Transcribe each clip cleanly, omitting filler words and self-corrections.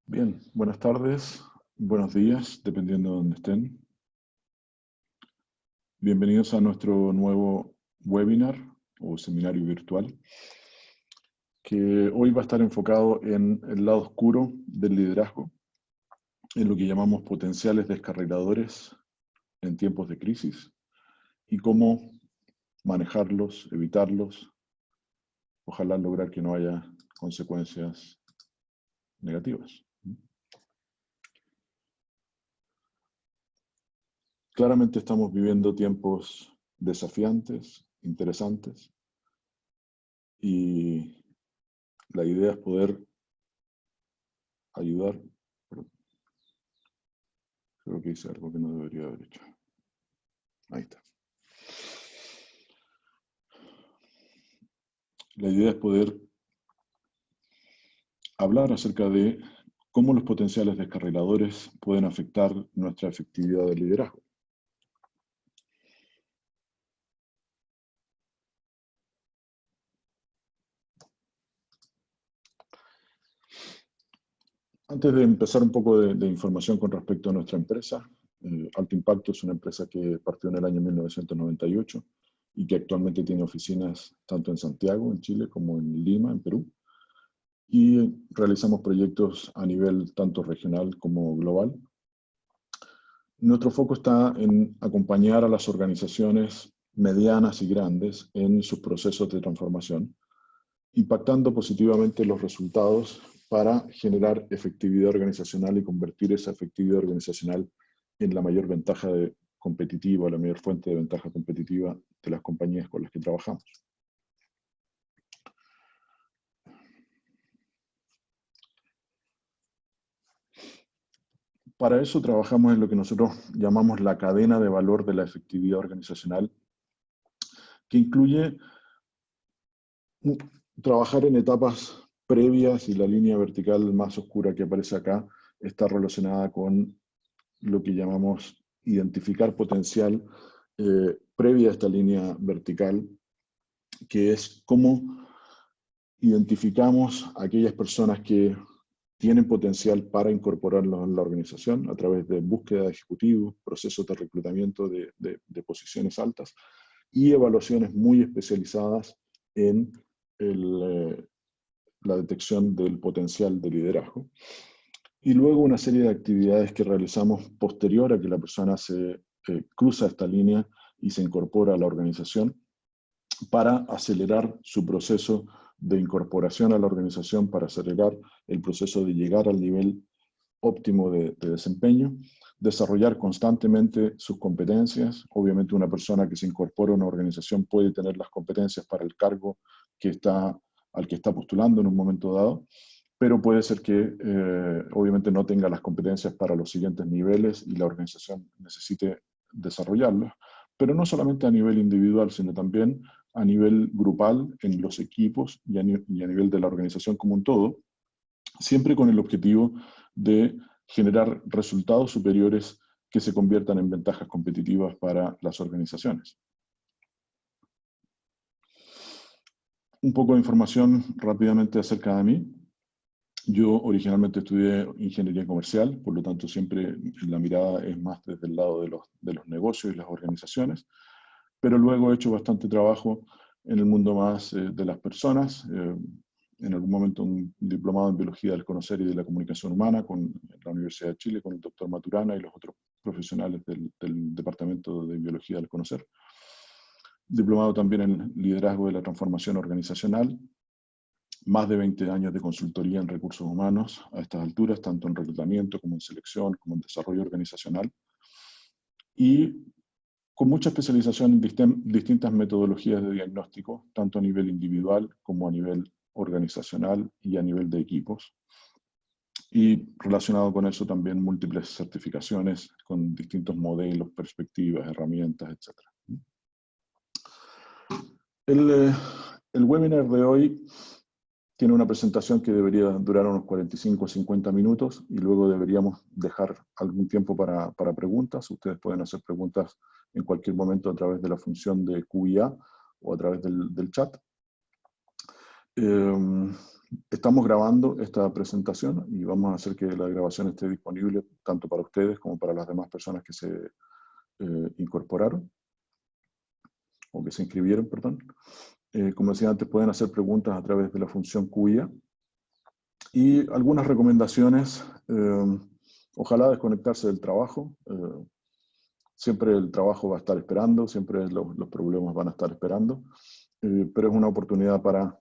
Bien, buenas tardes, buenos días, dependiendo de dónde estén. Bienvenidos a nuestro nuevo webinar o seminario virtual, que hoy va a estar enfocado en el lado oscuro del liderazgo, en lo que llamamos potenciales descarriladores en tiempos de crisis y cómo manejarlos, evitarlos, ojalá lograr que no haya consecuencias negativas. Claramente estamos viviendo tiempos desafiantes, interesantes, y la idea es poder ayudar. Perdón, creo que hice algo que no debería haber hecho. Ahí está. La idea es poder hablar acerca de cómo los potenciales descarriladores pueden afectar nuestra efectividad de liderazgo. Antes de empezar un poco de información con respecto a nuestra empresa, Alto Impacto es una empresa que partió en el año 1998 y que actualmente tiene oficinas tanto en Santiago, en Chile, como en Lima, en Perú. Y realizamos proyectos a nivel tanto regional como global. Nuestro foco está en acompañar a las organizaciones medianas y grandes en sus procesos de transformación, impactando positivamente los resultados para generar efectividad organizacional y convertir esa efectividad organizacional en la mayor ventaja competitiva, la mayor fuente de ventaja competitiva de las compañías con las que trabajamos. Para eso trabajamos en lo que nosotros llamamos la cadena de valor de la efectividad organizacional, que incluye trabajar en etapas previas, y la línea vertical más oscura que aparece acá está relacionada con lo que llamamos identificar potencial previa a esta línea vertical, que es cómo identificamos a aquellas personas que tienen potencial para incorporarlos en la organización a través de búsqueda de ejecutivos, procesos de reclutamiento de posiciones altas y evaluaciones muy especializadas en la detección del potencial de liderazgo. Y luego una serie de actividades que realizamos posterior a que la persona se cruza esta línea y se incorpora a la organización para acelerar su proceso de incorporación a la organización, para acelerar el proceso de llegar al nivel óptimo de desempeño, desarrollar constantemente sus competencias. Obviamente una persona que se incorpora a una organización puede tener las competencias para el cargo al que está postulando en un momento dado, pero puede ser que obviamente no tenga las competencias para los siguientes niveles y la organización necesite desarrollarlos, pero no solamente a nivel individual, sino también a nivel grupal, en los equipos y a nivel de la organización como un todo, siempre con el objetivo de generar resultados superiores que se conviertan en ventajas competitivas para las organizaciones. Un poco de información rápidamente acerca de mí. Yo originalmente estudié ingeniería comercial, por lo tanto siempre la mirada es más desde el lado de los negocios y las organizaciones, pero luego he hecho bastante trabajo en el mundo más de las personas. En algún momento un diplomado en Biología del Conocer y de la Comunicación Humana con la Universidad de Chile, con el doctor Maturana y los otros profesionales del Departamento de Biología del Conocer. Diplomado también en Liderazgo de la Transformación Organizacional. Más de 20 años de consultoría en recursos humanos a estas alturas, tanto en reclutamiento como en selección, como en desarrollo organizacional. Y con mucha especialización en distintas metodologías de diagnóstico, tanto a nivel individual como a nivel organizacional y a nivel de equipos. Y relacionado con eso también múltiples certificaciones con distintos modelos, perspectivas, herramientas, etc. El webinar de hoy tiene una presentación que debería durar unos 45 o 50 minutos y luego deberíamos dejar algún tiempo para preguntas. Ustedes pueden hacer preguntas en cualquier momento a través de la función de Q&A o a través del chat. Estamos grabando esta presentación y vamos a hacer que la grabación esté disponible tanto para ustedes como para las demás personas que se incorporaron, o que se inscribieron, perdón. Como decía antes, pueden hacer preguntas a través de la función QIA. Y algunas recomendaciones, ojalá desconectarse del trabajo. Siempre el trabajo va a estar esperando, siempre los problemas van a estar esperando, pero es una oportunidad para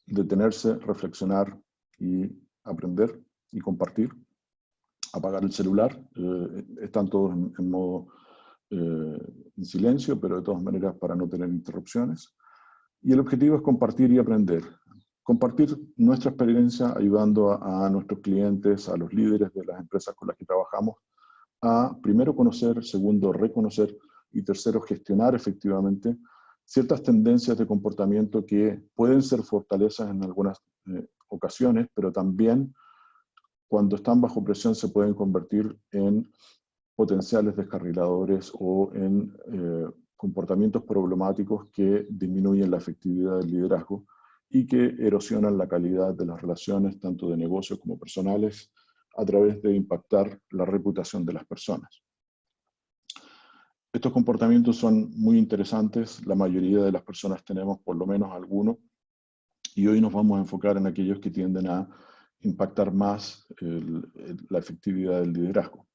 detenerse, reflexionar y aprender y compartir. Apagar el celular, están todos en modo en silencio, pero de todas maneras para no tener interrupciones. Y el objetivo es compartir y aprender. Compartir nuestra experiencia ayudando a nuestros clientes, a los líderes de las empresas con las que trabajamos, a primero conocer, segundo reconocer y tercero gestionar efectivamente ciertas tendencias de comportamiento que pueden ser fortalezas en algunas ocasiones, pero también cuando están bajo presión se pueden convertir en potenciales descarriladores o en comportamientos problemáticos que disminuyen la efectividad del liderazgo y que erosionan la calidad de las relaciones, tanto de negocios como personales, a través de impactar la reputación de las personas. Estos comportamientos son muy interesantes, la mayoría de las personas tenemos por lo menos alguno, y hoy nos vamos a enfocar en aquellos que tienden a impactar más la efectividad del liderazgo.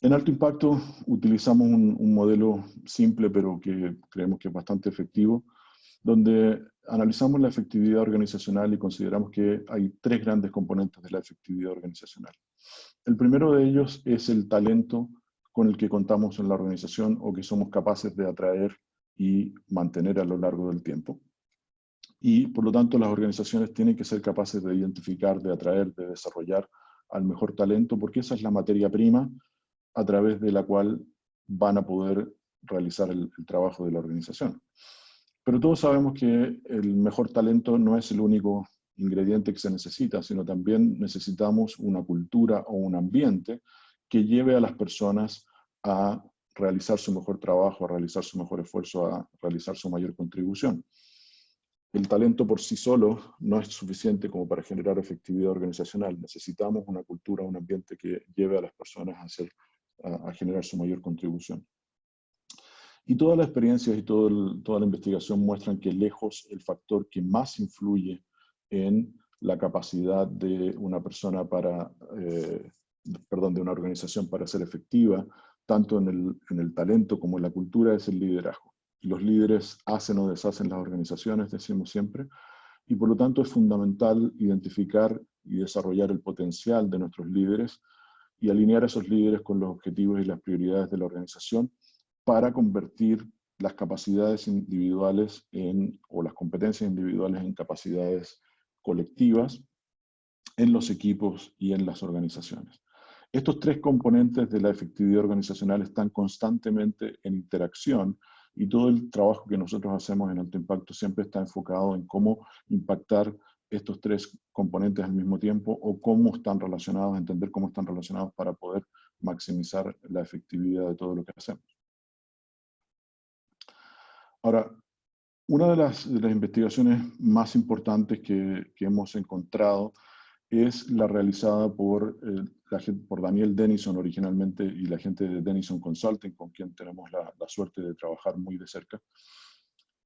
En alto impacto utilizamos un modelo simple, pero que creemos que es bastante efectivo, donde analizamos la efectividad organizacional y consideramos que hay tres grandes componentes de la efectividad organizacional. El primero de ellos es el talento con el que contamos en la organización o que somos capaces de atraer y mantener a lo largo del tiempo. Y por lo tanto las organizaciones tienen que ser capaces de identificar, de atraer, de desarrollar al mejor talento, porque esa es la materia prima a través de la cual van a poder realizar el trabajo de la organización. Pero todos sabemos que el mejor talento no es el único ingrediente que se necesita, sino también necesitamos una cultura o un ambiente que lleve a las personas a realizar su mejor trabajo, a realizar su mejor esfuerzo, a realizar su mayor contribución. El talento por sí solo no es suficiente como para generar efectividad organizacional. Necesitamos una cultura, un ambiente que lleve a las personas a generar su mayor contribución. Y todas las experiencias y toda la investigación muestran que lejos el factor que más influye en la capacidad de una persona de una organización para ser efectiva, tanto en el talento como en la cultura, es el liderazgo. Los líderes hacen o deshacen las organizaciones, decimos siempre, y por lo tanto es fundamental identificar y desarrollar el potencial de nuestros líderes y alinear a esos líderes con los objetivos y las prioridades de la organización para convertir las capacidades individuales o las competencias individuales en capacidades colectivas en los equipos y en las organizaciones. Estos tres componentes de la efectividad organizacional están constantemente en interacción y todo el trabajo que nosotros hacemos en Alto Impacto siempre está enfocado en cómo impactar estos tres componentes al mismo tiempo o cómo están relacionados, entender cómo están relacionados para poder maximizar la efectividad de todo lo que hacemos. Ahora, una de las investigaciones más importantes que hemos encontrado es la realizada por Daniel Denison originalmente y la gente de Denison Consulting, con quien tenemos la suerte de trabajar muy de cerca.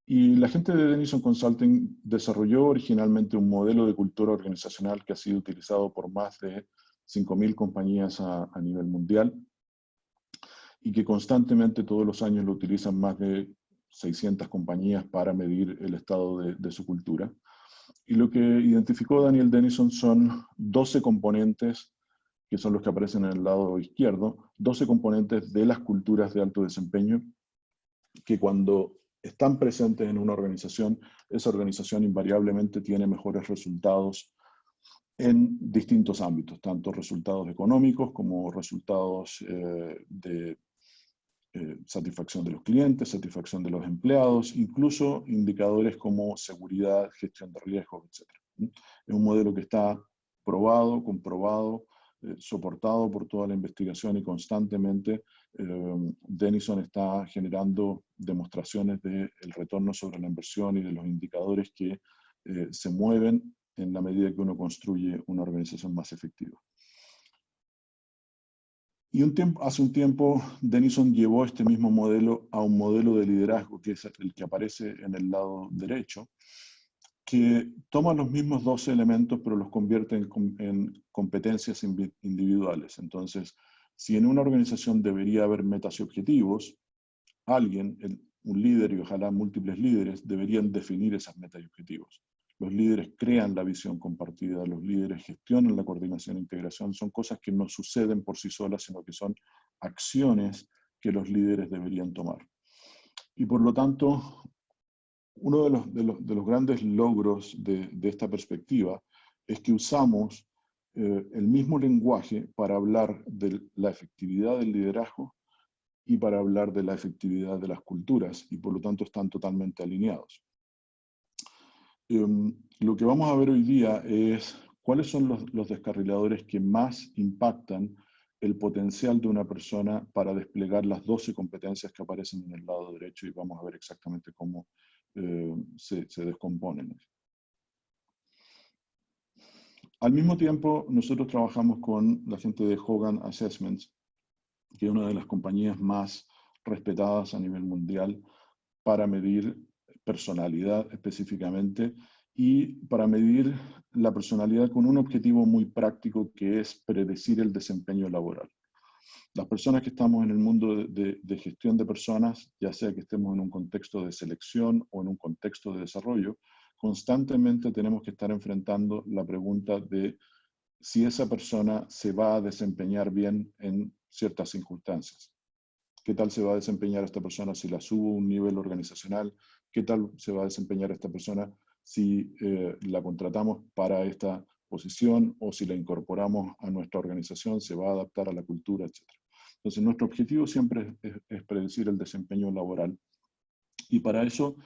Y la gente de Denison Consulting desarrolló originalmente un modelo de cultura organizacional que ha sido utilizado por más de 5.000 compañías a nivel mundial y que constantemente todos los años lo utilizan más de 600 compañías para medir el estado de su cultura. Y lo que identificó Daniel Denison son 12 componentes, que son los que aparecen en el lado izquierdo, 12 componentes de las culturas de alto desempeño, que cuando están presentes en una organización, esa organización invariablemente tiene mejores resultados en distintos ámbitos, tanto resultados económicos como resultados de satisfacción de los clientes, satisfacción de los empleados, incluso indicadores como seguridad, gestión de riesgos, etc. Es un modelo que está probado, comprobado, soportado por toda la investigación y constantemente Denison está generando demostraciones del retorno sobre la inversión y de los indicadores que se mueven en la medida que uno construye una organización más efectiva. Y hace un tiempo, Denison llevó este mismo modelo a un modelo de liderazgo, que es el que aparece en el lado derecho, que toma los mismos 12 elementos, pero los convierte en competencias individuales. Entonces, si en una organización debería haber metas y objetivos, alguien, un líder y ojalá múltiples líderes, deberían definir esas metas y objetivos. Los líderes crean la visión compartida, los líderes gestionan la coordinación e integración. Son cosas que no suceden por sí solas, sino que son acciones que los líderes deberían tomar. Y por lo tanto, uno de los grandes logros de esta perspectiva es que usamos el mismo lenguaje para hablar de la efectividad del liderazgo y para hablar de la efectividad de las culturas, y por lo tanto están totalmente alineados. Lo que vamos a ver hoy día es cuáles son los descarriladores que más impactan el potencial de una persona para desplegar las 12 competencias que aparecen en el lado derecho, y vamos a ver exactamente cómo se descomponen. Al mismo tiempo, nosotros trabajamos con la gente de Hogan Assessments, que es una de las compañías más respetadas a nivel mundial para medir personalidad específicamente y para medir la personalidad con un objetivo muy práctico, que es predecir el desempeño laboral. Las personas que estamos en el mundo de gestión de personas, ya sea que estemos en un contexto de selección o en un contexto de desarrollo, constantemente tenemos que estar enfrentando la pregunta de si esa persona se va a desempeñar bien en ciertas circunstancias. ¿Qué tal se va a desempeñar esta persona si la subo a un nivel organizacional? ¿Qué tal se va a desempeñar esta persona si la contratamos para esta posición o si la incorporamos a nuestra organización, se va a adaptar a la cultura, etcétera? Entonces, nuestro objetivo siempre es predecir el desempeño laboral. Y para eso,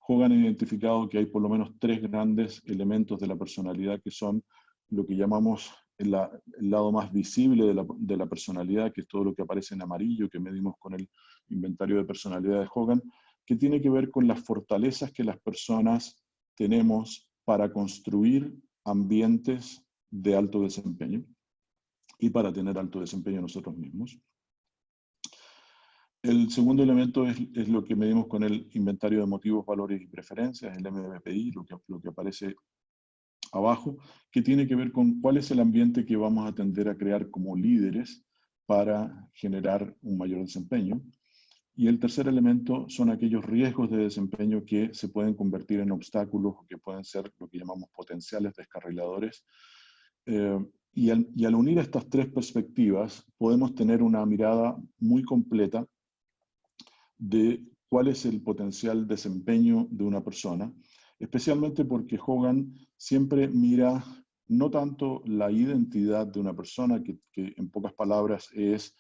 Hogan ha identificado que hay por lo menos 3 grandes elementos de la personalidad que son lo que llamamos el lado más visible de la personalidad, que es todo lo que aparece en amarillo, que medimos con el inventario de personalidad de Hogan, que tiene que ver con las fortalezas que las personas tenemos para construir ambientes de alto desempeño y para tener alto desempeño nosotros mismos. El segundo elemento es lo que medimos con el inventario de motivos, valores y preferencias, el MVPI, lo que aparece abajo, que tiene que ver con cuál es el ambiente que vamos a tender a crear como líderes para generar un mayor desempeño. Y el tercer elemento son aquellos riesgos de desempeño que se pueden convertir en obstáculos o que pueden ser lo que llamamos potenciales descarriladores. Y al unir estas 3 perspectivas, podemos tener una mirada muy completa de cuál es el potencial desempeño de una persona, especialmente porque Hogan siempre mira no tanto la identidad de una persona, que en pocas palabras es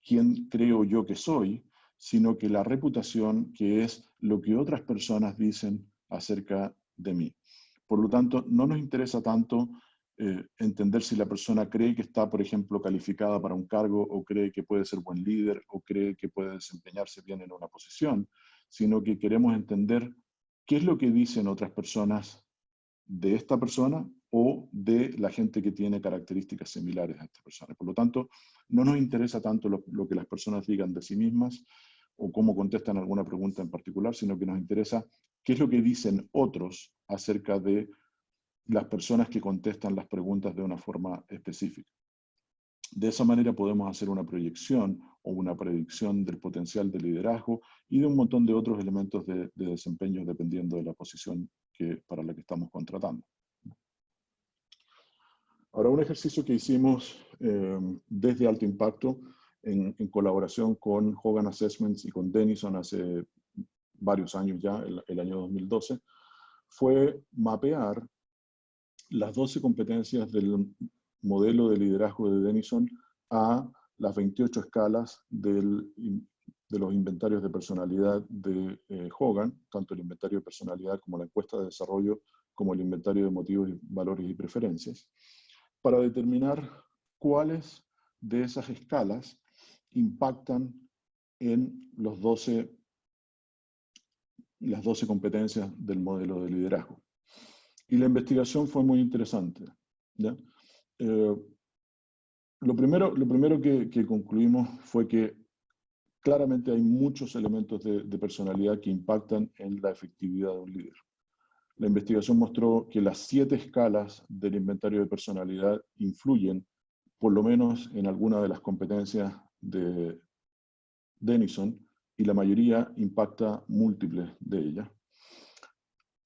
quién creo yo que soy, sino que la reputación, que es lo que otras personas dicen acerca de mí. Por lo tanto, no nos interesa tanto entender si la persona cree que está, por ejemplo, calificada para un cargo, o cree que puede ser buen líder, o cree que puede desempeñarse bien en una posición, sino que queremos entender qué es lo que dicen otras personas de esta persona o de la gente que tiene características similares a esta persona. Por lo tanto, no nos interesa tanto lo que las personas digan de sí mismas o cómo contestan alguna pregunta en particular, sino que nos interesa qué es lo que dicen otros acerca de las personas que contestan las preguntas de una forma específica. De esa manera podemos hacer una proyección o una predicción del potencial de liderazgo y de un montón de otros elementos de desempeño dependiendo de la posición para la que estamos contratando. Ahora, un ejercicio que hicimos desde Alto Impacto en colaboración con Hogan Assessments y con Denison hace varios años ya, el año 2012, fue mapear las 12 competencias del modelo de liderazgo de Denison a las 28 escalas de los inventarios de personalidad de Hogan, tanto el inventario de personalidad como la encuesta de desarrollo, como el inventario de motivos, valores y preferencias, para determinar cuáles de esas escalas impactan en las 12 competencias del modelo de liderazgo. Y la investigación fue muy interesante, ¿ya? Lo primero que concluimos fue que claramente hay muchos elementos de personalidad que impactan en la efectividad de un líder. La investigación mostró que las 7 escalas del inventario de personalidad influyen, por lo menos en alguna de las competencias de Denison, y la mayoría impacta múltiples de ellas.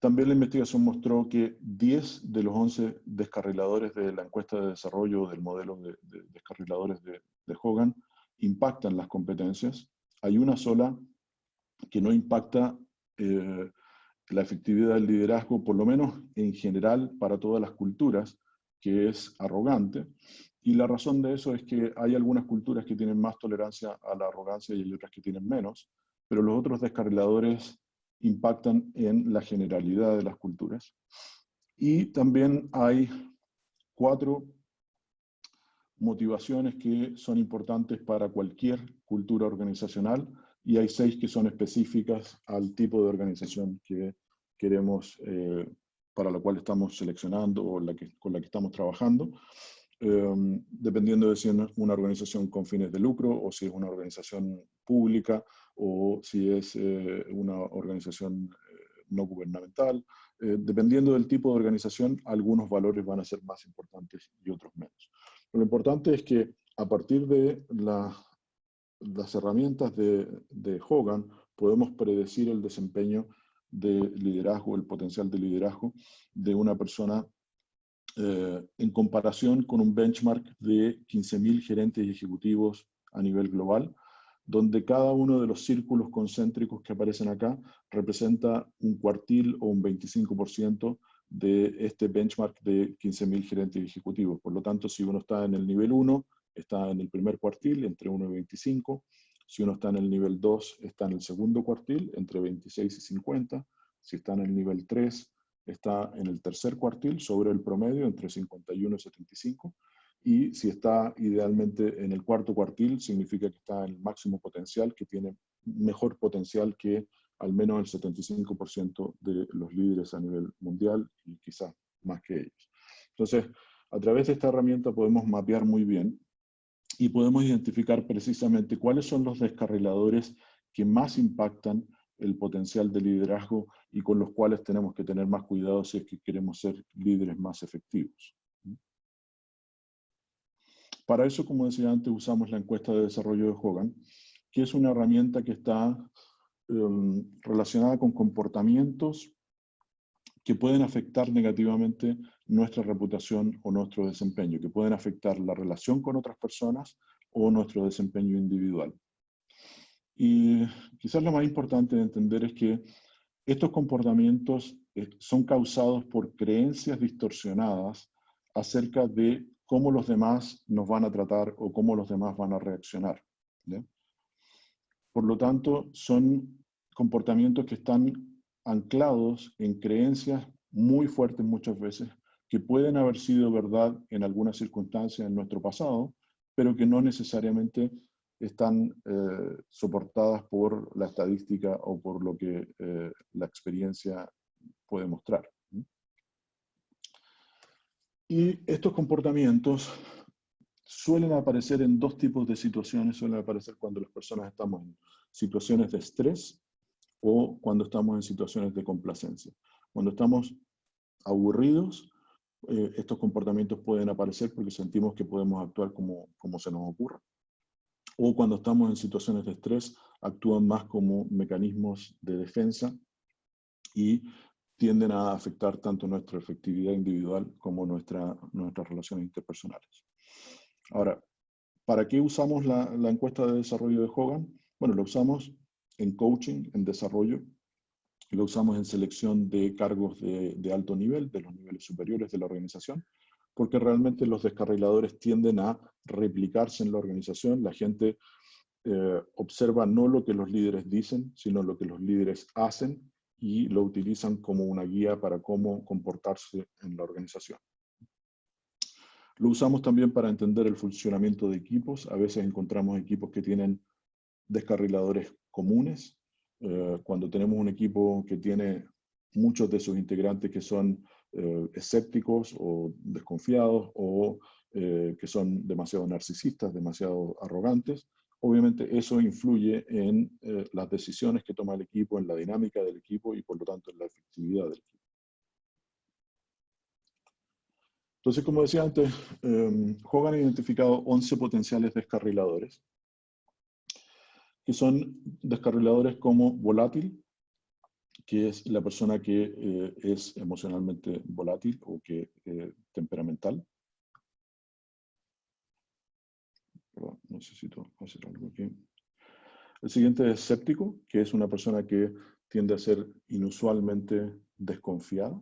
También la investigación mostró que 10 de los 11 descarriladores de la encuesta de desarrollo del modelo de descarriladores de Hogan impactan las competencias. Hay una sola que no impacta la efectividad del liderazgo, por lo menos en general para todas las culturas, que es arrogante. Y la razón de eso es que hay algunas culturas que tienen más tolerancia a la arrogancia y hay otras que tienen menos, pero los otros descarriladores impactan en la generalidad de las culturas. Y también hay 4 motivaciones que son importantes para cualquier cultura organizacional y hay 6 que son específicas al tipo de organización que queremos, para la cual estamos seleccionando o con la que estamos trabajando, dependiendo de si es una organización con fines de lucro o si es una organización pública o si es una organización no gubernamental. Dependiendo del tipo de organización, algunos valores van a ser más importantes y otros menos. Lo importante es que a partir de las herramientas de Hogan podemos predecir el desempeño de liderazgo, el potencial de liderazgo de una persona en comparación con un benchmark de 15.000 gerentes y ejecutivos a nivel global, donde cada uno de los círculos concéntricos que aparecen acá representa un cuartil o un 25% de este benchmark de 15.000 gerentes y ejecutivos. Por lo tanto, si uno está en el nivel 1, está en el primer cuartil, entre 1 y 25. Si uno está en el nivel 2, está en el segundo cuartil, entre 26 y 50. Si está en el nivel 3, está en el tercer cuartil, sobre el promedio, entre 51 y 75. Y si está idealmente en el cuarto cuartil, significa que está en el máximo potencial, que tiene mejor potencial que al menos el 75% de los líderes a nivel mundial y quizás más que ellos. Entonces, a través de esta herramienta podemos mapear muy bien y podemos identificar precisamente cuáles son los descarriladores que más impactan el potencial de liderazgo y con los cuales tenemos que tener más cuidado si es que queremos ser líderes más efectivos. Para eso, como decía antes, usamos la encuesta de desarrollo de Hogan, que es una herramienta que está relacionada con comportamientos que pueden afectar negativamente nuestra reputación o nuestro desempeño, que pueden afectar la relación con otras personas o nuestro desempeño individual. Y quizás lo más importante de entender es que estos comportamientos son causados por creencias distorsionadas acerca de cómo los demás nos van a tratar o cómo los demás van a reaccionar, ¿ya? Por lo tanto, son comportamientos que están anclados en creencias muy fuertes muchas veces, que pueden haber sido verdad en algunas circunstancias en nuestro pasado, pero que no necesariamente están soportadas por la estadística o por lo que la experiencia puede mostrar. Y estos comportamientos suelen aparecer en 2 tipos de situaciones. Suelen aparecer cuando las personas estamos en situaciones de estrés o cuando estamos en situaciones de complacencia. Cuando estamos aburridos, estos comportamientos pueden aparecer porque sentimos que podemos actuar como se nos ocurra. O cuando estamos en situaciones de estrés, actúan más como mecanismos de defensa y tienden a afectar tanto nuestra efectividad individual como nuestras relaciones interpersonales. Ahora, ¿para qué usamos la encuesta de desarrollo de Hogan? Bueno, lo usamos en coaching, en desarrollo, y lo usamos en selección de cargos de alto nivel, de los niveles superiores de la organización, porque realmente los descarriladores tienden a replicarse en la organización. La gente observa no lo que los líderes dicen, sino lo que los líderes hacen y lo utilizan como una guía para cómo comportarse en la organización. Lo usamos también para entender el funcionamiento de equipos. A veces encontramos equipos que tienen descarriladores comunes. Cuando tenemos un equipo que tiene muchos de sus integrantes que son escépticos o desconfiados o que son demasiado narcisistas, demasiado arrogantes, obviamente eso influye en las decisiones que toma el equipo, en la dinámica del equipo y por lo tanto en la efectividad del equipo. Entonces, como decía antes, Hogan ha identificado 11 potenciales descarriladores, que son descarriladores como volátil, que es la persona que es emocionalmente volátil o que temperamental. Perdón, necesito hacer algo aquí. El siguiente es escéptico, que es una persona que tiende a ser inusualmente desconfiada.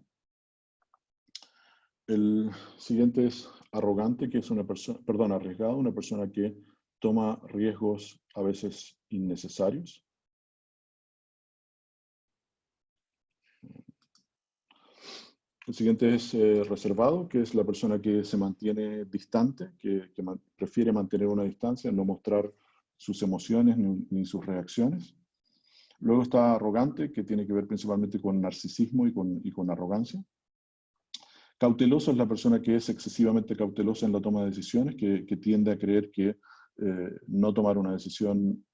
El siguiente es arrogante, que es una persona, perdón, arriesgado, una persona que toma riesgos a veces innecesarios. El siguiente es reservado, que es la persona que se mantiene distante, que prefiere mantener una distancia, no mostrar sus emociones ni sus reacciones. Luego está arrogante, que tiene que ver principalmente con narcisismo y con arrogancia. Cauteloso es la persona que es excesivamente cautelosa en la toma de decisiones, que tiende a creer que no tomar una decisión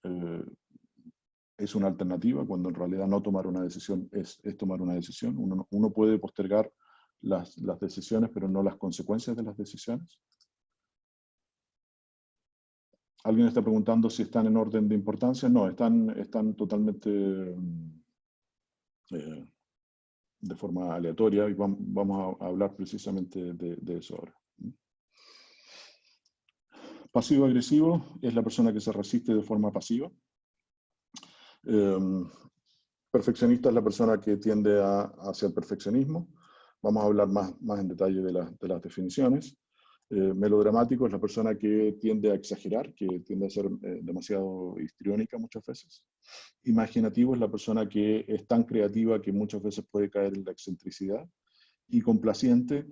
es una alternativa, cuando en realidad no tomar una decisión es tomar una decisión. Uno puede postergar las decisiones, pero no las consecuencias de las decisiones. ¿Alguien está preguntando si están en orden de importancia? No, están totalmente de forma aleatoria y vamos a hablar precisamente de eso ahora. Pasivo-agresivo es la persona que se resiste de forma pasiva. Perfeccionista es la persona que tiende hacia el perfeccionismo. Vamos a hablar más en detalle de las definiciones. Melodramático es la persona que tiende a exagerar, que tiende a ser demasiado histriónica muchas veces. Imaginativo es la persona que es tan creativa que muchas veces puede caer en la excentricidad. Y complaciente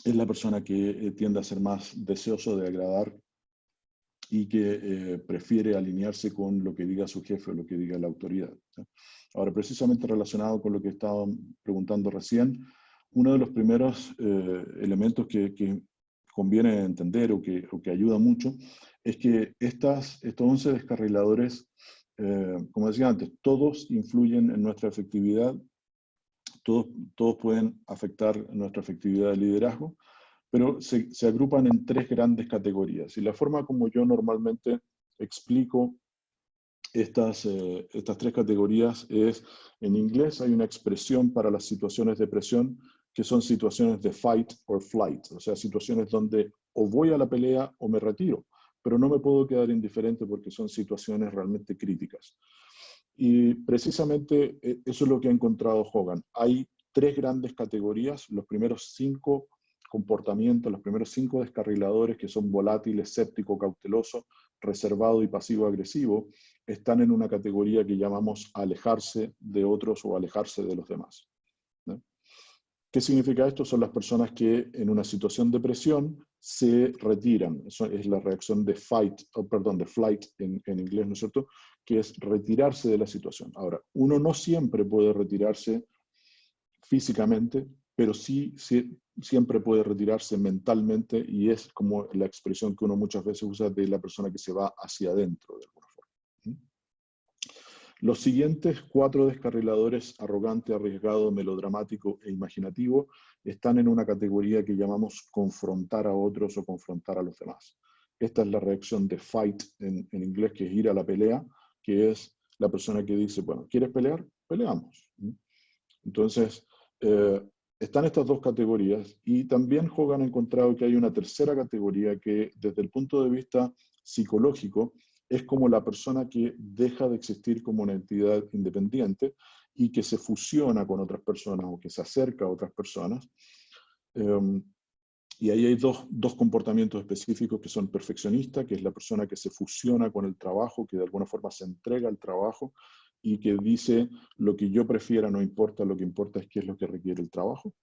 es la persona que tiende a ser más deseoso de agradar y que prefiere alinearse con lo que diga su jefe o lo que diga la autoridad. ¿Sí? Ahora, precisamente relacionado con lo que estaba preguntando recién, uno de los primeros elementos que conviene entender o que ayuda mucho es que estos 11 descarriladores, como decía antes, todos influyen en nuestra efectividad, todos pueden afectar nuestra efectividad de liderazgo, pero se agrupan en 3 grandes categorías. Y la forma como yo normalmente explico estas 3 categorías es, en inglés hay una expresión para las situaciones de presión que son situaciones de fight or flight, o sea, situaciones donde o voy a la pelea o me retiro, pero no me puedo quedar indiferente porque son situaciones realmente críticas. Y precisamente eso es lo que ha encontrado Hogan. Hay 3 grandes categorías, los primeros 5 comportamientos, los primeros 5 descarriladores que son volátil, escéptico, cauteloso, reservado y pasivo-agresivo, están en una categoría que llamamos alejarse de otros o alejarse de los demás. ¿No? ¿Qué significa esto? Son las personas que en una situación de presión se retiran. Eso es la reacción de fight, de flight en inglés, ¿no es cierto? Que es retirarse de la situación. Ahora, uno no siempre puede retirarse físicamente, pero sí siempre puede retirarse mentalmente y es como la expresión que uno muchas veces usa de la persona que se va hacia adentro de alguna forma. Los siguientes 4 descarriladores, arrogante, arriesgado, melodramático e imaginativo, están en una categoría que llamamos confrontar a otros o confrontar a los demás. Esta es la reacción de fight en inglés, que es ir a la pelea, que es la persona que dice, bueno, ¿quieres pelear? Peleamos. Entonces, están estas 2 categorías y también Hogan ha encontrado que hay una tercera categoría que desde el punto de vista psicológico es como la persona que deja de existir como una entidad independiente y que se fusiona con otras personas o que se acerca a otras personas. Y ahí hay dos comportamientos específicos que son perfeccionista, que es la persona que se fusiona con el trabajo, que de alguna forma se entrega al trabajo y que dice lo que yo prefiera no importa, lo que importa es qué es lo que requiere el trabajo.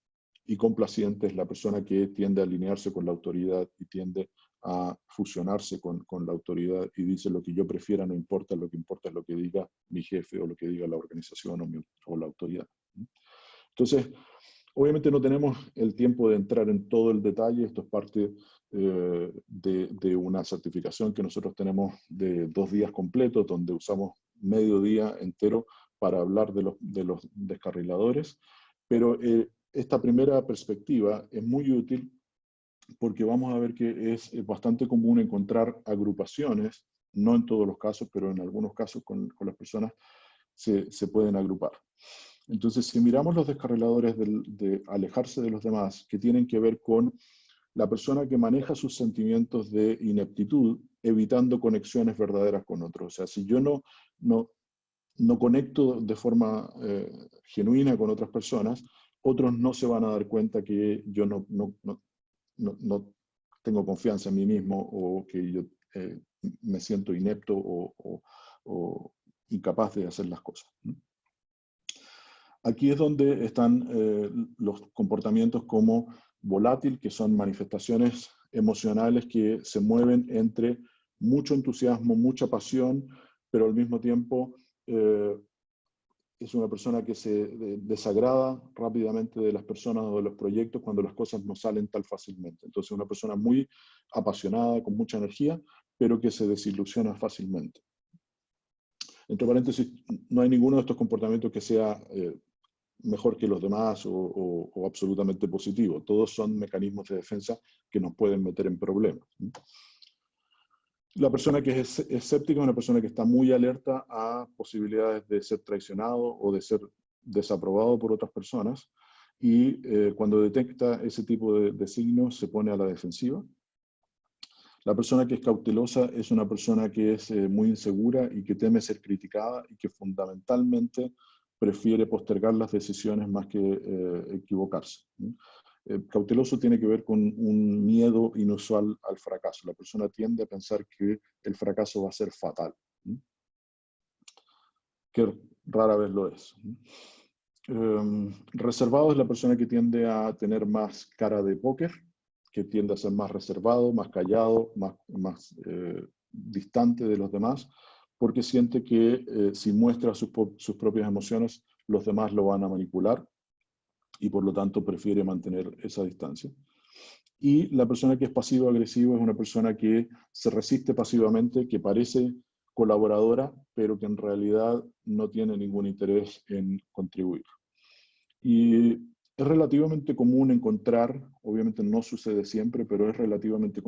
y complaciente es la persona que tiende a alinearse con la autoridad y tiende a fusionarse con la autoridad y dice lo que yo prefiera no importa, lo que importa es lo que diga mi jefe o lo que diga la organización o la autoridad. Entonces, obviamente no tenemos el tiempo de entrar en todo el detalle, esto es parte de una certificación que nosotros tenemos de 2 días completos, donde usamos medio día entero para hablar de los descarriladores, pero esta primera perspectiva es muy útil porque vamos a ver que es bastante común encontrar agrupaciones, no en todos los casos, pero en algunos casos con las personas se pueden agrupar. Entonces, si miramos los descarriladores de alejarse de los demás, que tienen que ver con la persona que maneja sus sentimientos de ineptitud, evitando conexiones verdaderas con otros. O sea, si yo no conecto de forma genuina con otras personas, otros no se van a dar cuenta que yo no tengo confianza en mí mismo o que yo me siento inepto o incapaz de hacer las cosas. Aquí es donde están los comportamientos como volátil, que son manifestaciones emocionales que se mueven entre mucho entusiasmo, mucha pasión, pero al mismo tiempo es una persona que se desagrada rápidamente de las personas o de los proyectos cuando las cosas no salen tan fácilmente. Entonces, una persona muy apasionada, con mucha energía, pero que se desilusiona fácilmente. Entre paréntesis, no hay ninguno de estos comportamientos que sea mejor que los demás o absolutamente positivo. Todos son mecanismos de defensa que nos pueden meter en problemas. La persona que es escéptica es una persona que está muy alerta a posibilidades de ser traicionado o de ser desaprobado por otras personas y cuando detecta ese tipo de signos se pone a la defensiva. La persona que es cautelosa es una persona que es muy insegura y que teme ser criticada y que fundamentalmente prefiere postergar las decisiones más que equivocarse. Cauteloso tiene que ver con un miedo inusual al fracaso. La persona tiende a pensar que el fracaso va a ser fatal, que rara vez lo es. Reservado es la persona que tiende a tener más cara de póker, que tiende a ser más reservado, más callado, más distante de los demás, porque siente que si muestra sus propias emociones, los demás lo van a manipular y por lo tanto prefiere mantener esa distancia. Y la persona que es pasivo-agresivo es una persona que se resiste pasivamente, que parece colaboradora, pero que en realidad no tiene ningún interés en contribuir. Y es relativamente común encontrar, obviamente no sucede siempre, pero es relativamente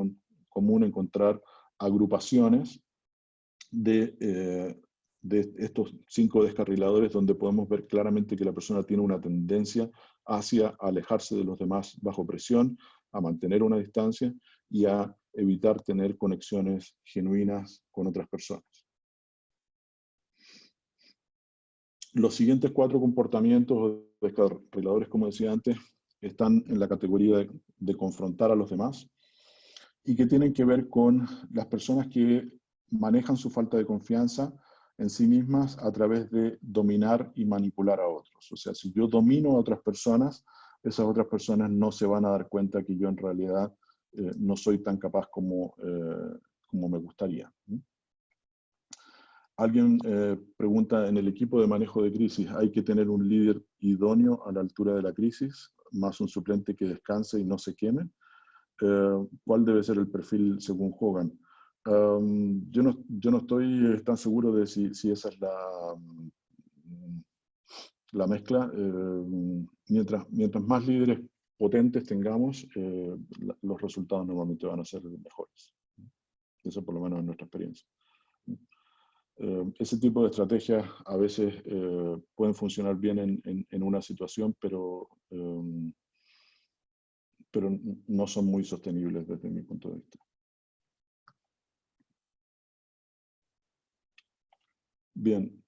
común encontrar agrupaciones de estos 5 descarriladores donde podemos ver claramente que la persona tiene una tendencia hacia alejarse de los demás bajo presión, a mantener una distancia y a evitar tener conexiones genuinas con otras personas. Los siguientes 4 comportamientos o descarriladores, como decía antes, están en la categoría de confrontar a los demás y que tienen que ver con las personas que manejan su falta de confianza en sí mismas a través de dominar y manipular a otros. O sea, si yo domino a otras personas, esas otras personas no se van a dar cuenta que yo en realidad no soy tan capaz como me gustaría. Alguien pregunta, en el equipo de manejo de crisis, ¿hay que tener un líder idóneo a la altura de la crisis, más un suplente que descanse y no se queme? ¿Cuál debe ser el perfil según Hogan? Yo no estoy tan seguro de si esa es la mezcla. Mientras más líderes potentes tengamos, los resultados normalmente van a ser mejores. Eso por lo menos es nuestra experiencia. Ese tipo de estrategias a veces pueden funcionar bien en una situación, pero no son muy sostenibles desde mi punto de vista. Bien.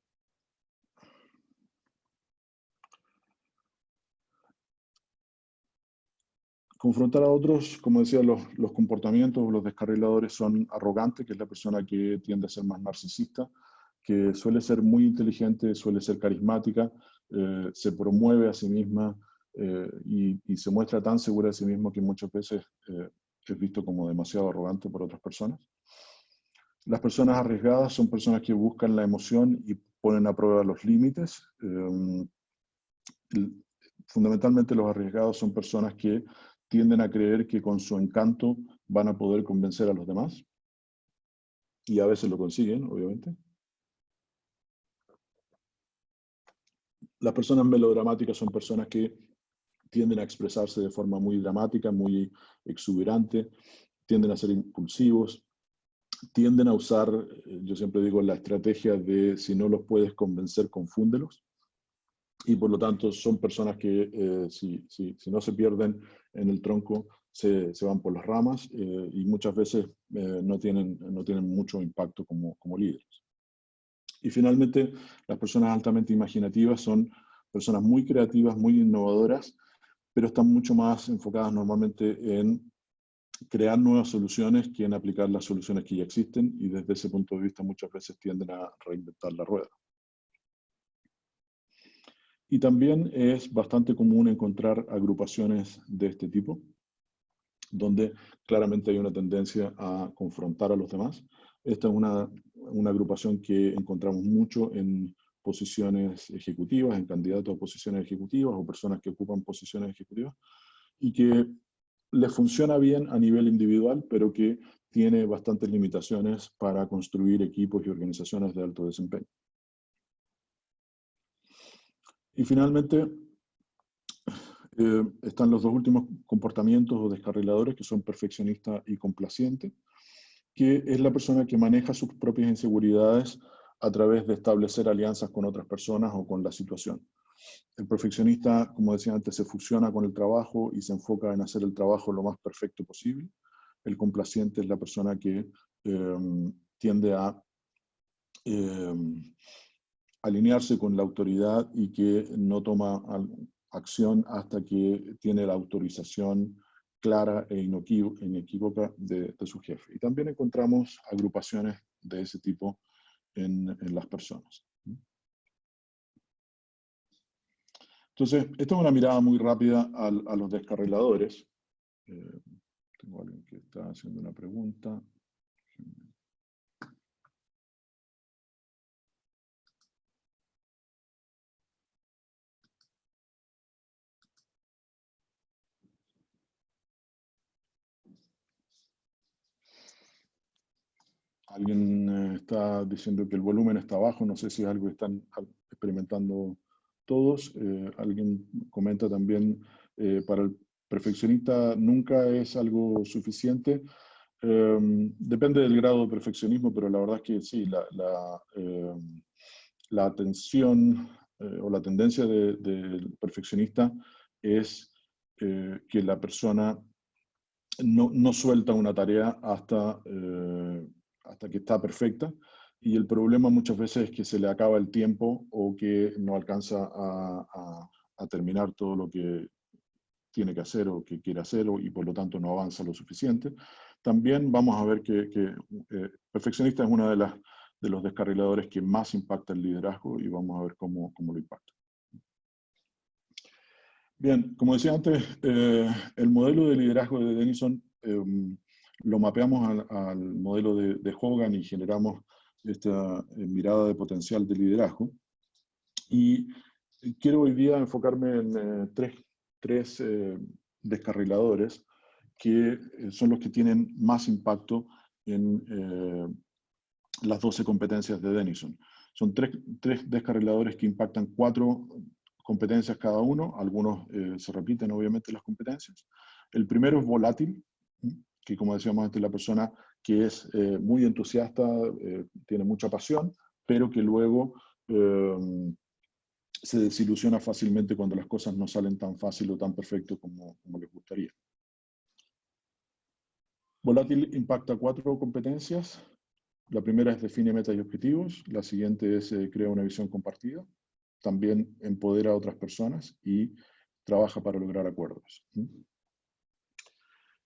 Confrontar a otros, como decía, los comportamientos, los descarriladores son arrogantes, que es la persona que tiende a ser más narcisista, que suele ser muy inteligente, suele ser carismática, se promueve a sí misma, y se muestra tan segura de sí mismo que muchas veces es visto como demasiado arrogante por otras personas. Las personas arriesgadas son personas que buscan la emoción y ponen a prueba los límites. Fundamentalmente los arriesgados son personas que tienden a creer que con su encanto van a poder convencer a los demás. Y a veces lo consiguen, obviamente. Las personas melodramáticas son personas que tienden a expresarse de forma muy dramática, muy exuberante, tienden a ser impulsivos, tienden a usar, yo siempre digo, la estrategia de si no los puedes convencer, confúndelos. Y por lo tanto son personas que si no se pierden en el tronco, se van por las ramas y muchas veces no tienen mucho impacto como líderes. Y finalmente, las personas altamente imaginativas son personas muy creativas, muy innovadoras, pero están mucho más enfocadas normalmente en crear nuevas soluciones que en aplicar las soluciones que ya existen, y desde ese punto de vista muchas veces tienden a reinventar la rueda. Y también es bastante común encontrar agrupaciones de este tipo, donde claramente hay una tendencia a confrontar a los demás. Esta es una agrupación que encontramos mucho en posiciones ejecutivas, en candidatos a posiciones ejecutivas o personas que ocupan posiciones ejecutivas, y que les funciona bien a nivel individual, pero que tiene bastantes limitaciones para construir equipos y organizaciones de alto desempeño. Y finalmente, están los dos últimos comportamientos o descarriladores, que son perfeccionista y complaciente, que es la persona que maneja sus propias inseguridades a través de establecer alianzas con otras personas o con la situación. El perfeccionista, como decía antes, se fusiona con el trabajo y se enfoca en hacer el trabajo lo más perfecto posible. El complaciente es la persona que tiende a alinearse con la autoridad y que no toma acción hasta que tiene la autorización clara e inequívoca de su jefe. Y también encontramos agrupaciones de ese tipo en las personas. Entonces, esta es una mirada muy rápida a los descarriladores. Tengo a alguien que está haciendo una pregunta. Alguien está diciendo que el volumen está bajo, no sé si es algo que están experimentando todos. Alguien comenta también, para el perfeccionista nunca es algo suficiente. Depende del grado de perfeccionismo, pero la verdad es que sí, la atención o la tendencia del perfeccionista es que la persona no suelta una tarea hasta que está perfecta, y el problema muchas veces es que se le acaba el tiempo o que no alcanza a terminar todo lo que tiene que hacer o que quiere hacer, y por lo tanto no avanza lo suficiente. También vamos a ver que perfeccionista es una de los descarriladores que más impacta el liderazgo, y vamos a ver cómo lo impacta. Bien, como decía antes, el modelo de liderazgo de Denison lo mapeamos al modelo de Hogan y generamos esta mirada de potencial de liderazgo. Y quiero hoy día enfocarme en tres descarriladores que son los que tienen más impacto en las 12 competencias de Denison. Son tres descarriladores que impactan 4 competencias cada uno. Algunos se repiten obviamente las competencias. El primero es volátil, que como decíamos antes, la persona que es muy entusiasta, tiene mucha pasión, pero que luego se desilusiona fácilmente cuando las cosas no salen tan fácil o tan perfecto como les gustaría. Volátil impacta 4 competencias. La primera es define metas y objetivos. La siguiente es crea una visión compartida. También empodera a otras personas y trabaja para lograr acuerdos.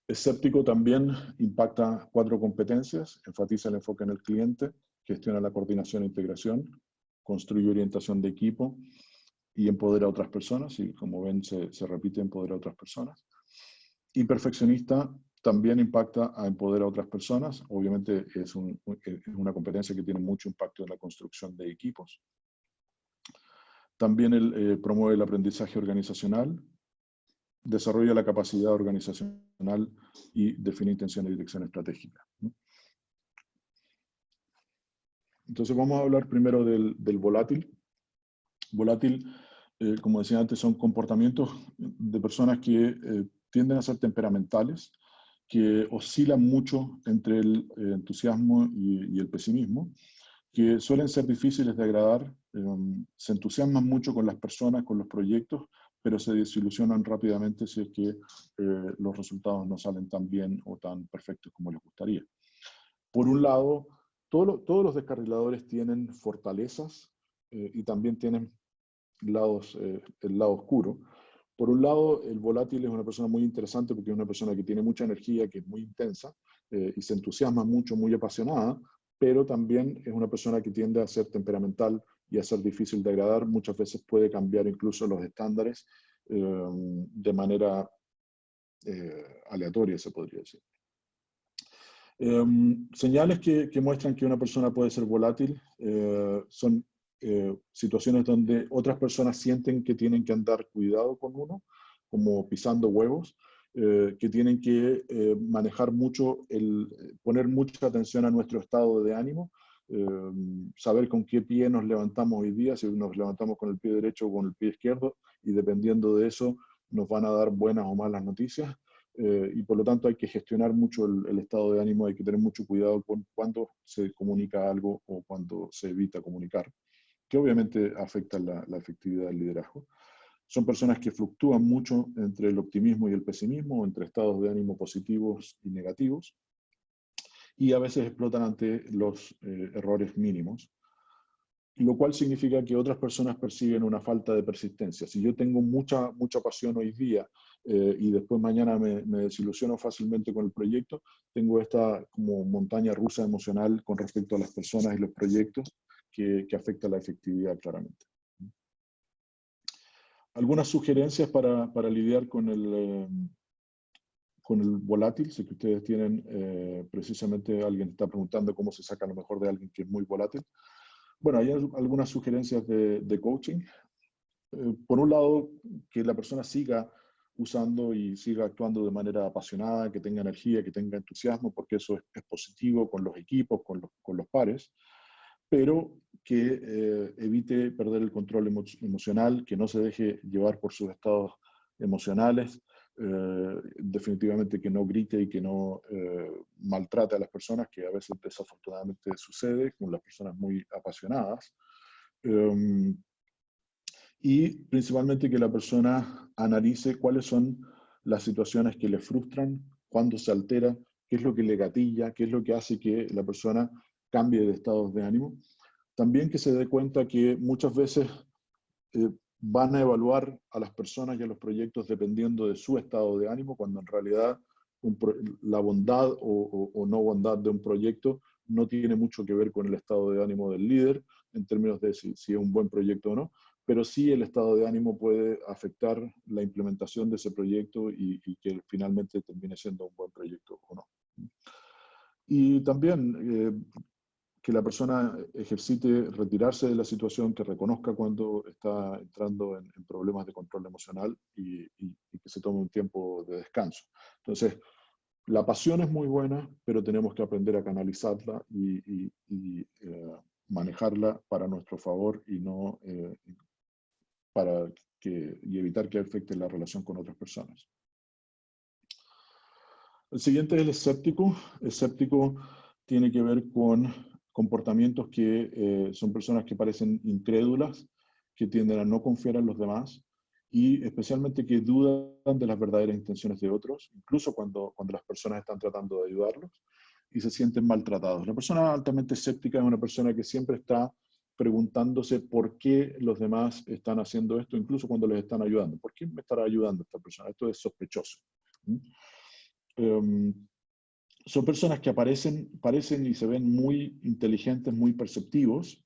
Escéptico también impacta 4 competencias. Enfatiza el enfoque en el cliente, gestiona la coordinación e integración, construye orientación de equipo, y empodera a otras personas, y como ven se repite empodera a otras personas. Y perfeccionista también impacta a empoderar a otras personas. Obviamente es una competencia que tiene mucho impacto en la construcción de equipos. También promueve el aprendizaje organizacional, desarrolla la capacidad organizacional y define intención y dirección estratégica. Entonces vamos a hablar primero del volátil. Volátil, como decía antes, son comportamientos de personas que tienden a ser temperamentales, que oscilan mucho entre el entusiasmo y el pesimismo, que suelen ser difíciles de agradar, se entusiasman mucho con las personas, con los proyectos, pero se desilusionan rápidamente si es que los resultados no salen tan bien o tan perfectos como les gustaría. Por un lado, todos los descarriladores tienen fortalezas y también tienen el lado oscuro. Por un lado, el volátil es una persona muy interesante porque es una persona que tiene mucha energía, que es muy intensa y se entusiasma mucho, muy apasionada, pero también es una persona que tiende a ser temperamental y a ser difícil de agradar. Muchas veces puede cambiar incluso los estándares de manera aleatoria, se podría decir. Señales que muestran que una persona puede ser volátil son situaciones donde otras personas sienten que tienen que andar cuidado con uno, como pisando huevos, que tienen que manejar mucho, poner mucha atención a nuestro estado de ánimo, saber con qué pie nos levantamos hoy día, si nos levantamos con el pie derecho o con el pie izquierdo, y dependiendo de eso nos van a dar buenas o malas noticias. Y por lo tanto hay que gestionar mucho el estado de ánimo, hay que tener mucho cuidado con cuándo se comunica algo o cuándo se evita comunicar, que obviamente afecta la efectividad del liderazgo. Son personas que fluctúan mucho entre el optimismo y el pesimismo, entre estados de ánimo positivos y negativos, y a veces explotan ante los errores mínimos, lo cual significa que otras personas perciben una falta de persistencia. Si yo tengo mucha pasión hoy día y después mañana me desilusiono fácilmente con el proyecto, tengo esta como montaña rusa emocional con respecto a las personas y los proyectos que afecta la efectividad claramente. Algunas sugerencias para lidiar con el volátil, si que ustedes tienen, precisamente alguien está preguntando cómo se saca lo mejor de alguien que es muy volátil. Bueno, hay algunas sugerencias de coaching. Por un lado, que la persona siga usando y siga actuando de manera apasionada, que tenga energía, que tenga entusiasmo, porque eso es positivo con los equipos, con los pares, pero que evite perder el control emocional, que no se deje llevar por sus estados emocionales, definitivamente que no grite y que no maltrate a las personas, que a veces desafortunadamente sucede con las personas muy apasionadas. Y principalmente que la persona analice cuáles son las situaciones que le frustran, cuándo se altera, qué es lo que le gatilla, qué es lo que hace que la persona cambie de estados de ánimo. También que se dé cuenta que muchas veces van a evaluar a las personas y a los proyectos dependiendo de su estado de ánimo, cuando en realidad la bondad o no bondad de un proyecto no tiene mucho que ver con el estado de ánimo del líder, en términos de si es un buen proyecto o no, pero sí el estado de ánimo puede afectar la implementación de ese proyecto y que finalmente termine siendo un buen proyecto o no. Y también que la persona ejercite retirarse de la situación, que reconozca cuando está entrando en problemas de control emocional y que se tome un tiempo de descanso. Entonces, la pasión es muy buena, pero tenemos que aprender a canalizarla y manejarla para nuestro favor y no y evitar que afecte la relación con otras personas. El siguiente es el escéptico. El escéptico tiene que ver con comportamientos que son personas que parecen incrédulas, que tienden a no confiar en los demás y especialmente que dudan de las verdaderas intenciones de otros, incluso cuando las personas están tratando de ayudarlos y se sienten maltratados. La persona altamente escéptica es una persona que siempre está preguntándose por qué los demás están haciendo esto, incluso cuando les están ayudando. ¿Por qué me estará ayudando esta persona? Esto es sospechoso. Son personas que parecen y se ven muy inteligentes, muy perceptivos,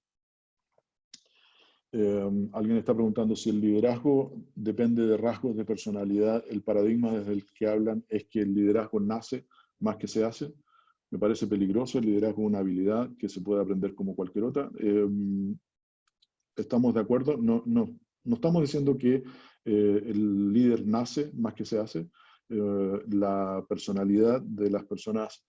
Alguien está preguntando si el liderazgo depende de rasgos de personalidad. El paradigma desde el que hablan es que el liderazgo nace más que se hace. Me parece peligroso. El liderazgo es una habilidad que se puede aprender como cualquier otra. ¿Estamos de acuerdo? No, no, no estamos diciendo que el líder nace más que se hace. La personalidad de las personas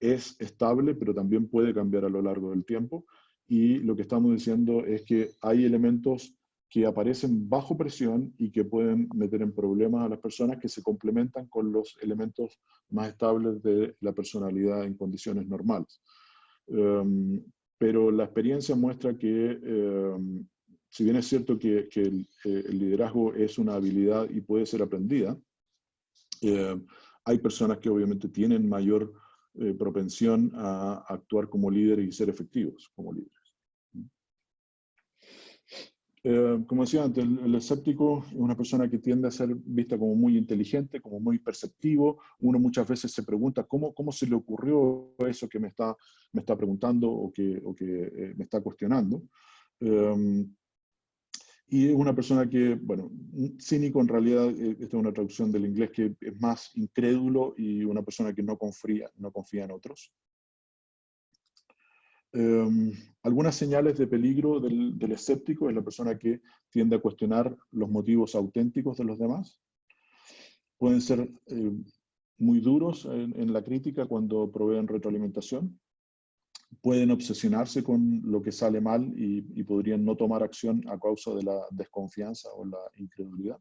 es estable, pero también puede cambiar a lo largo del tiempo. Y lo que estamos diciendo es que hay elementos que aparecen bajo presión y que pueden meter en problemas a las personas que se complementan con los elementos más estables de la personalidad en condiciones normales. Pero la experiencia muestra que, si bien es cierto que el liderazgo es una habilidad y puede ser aprendida, eh, hay personas que obviamente tienen mayor propensión a actuar como líderes y ser efectivos como líderes. Como decía antes, el escéptico es una persona que tiende a ser vista como muy inteligente, como muy perceptivo. Uno muchas veces se pregunta cómo se le ocurrió eso que me está preguntando o que me está cuestionando. Y es una persona que, bueno, cínico en realidad, esta es una traducción del inglés que es más incrédulo y una persona que no confía en otros. Algunas señales de peligro del escéptico es la persona que tiende a cuestionar los motivos auténticos de los demás. Pueden ser muy duros en la crítica cuando proveen retroalimentación. Pueden obsesionarse con lo que sale mal y podrían no tomar acción a causa de la desconfianza o la incredulidad.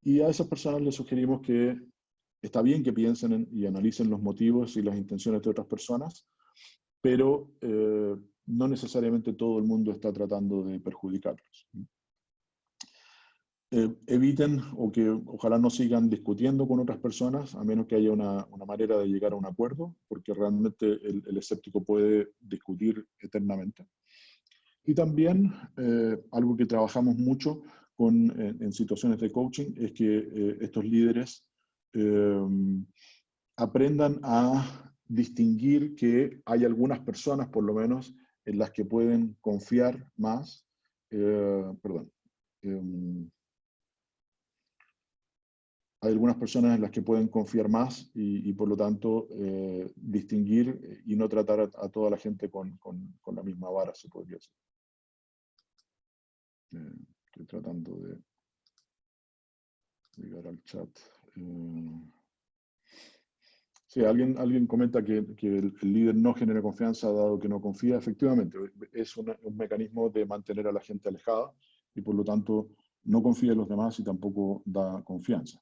Y a esas personas les sugerimos que está bien que piensen y analicen los motivos y las intenciones de otras personas, pero no necesariamente todo el mundo está tratando de perjudicarlos. Eviten o que ojalá no sigan discutiendo con otras personas, a menos que haya una manera de llegar a un acuerdo, porque realmente el escéptico puede discutir eternamente. Y también algo que trabajamos mucho en situaciones de coaching es que estos líderes aprendan a distinguir que hay algunas personas, por lo menos, en las que pueden confiar más. Perdón. Hay algunas personas en las que pueden confiar más y por lo tanto distinguir y no tratar a toda la gente con la misma vara, se podría decir. Estoy tratando de llegar al chat. Sí, alguien comenta que el líder no genera confianza dado que no confía. Efectivamente, es un mecanismo de mantener a la gente alejada y por lo tanto no confía en los demás y tampoco da confianza.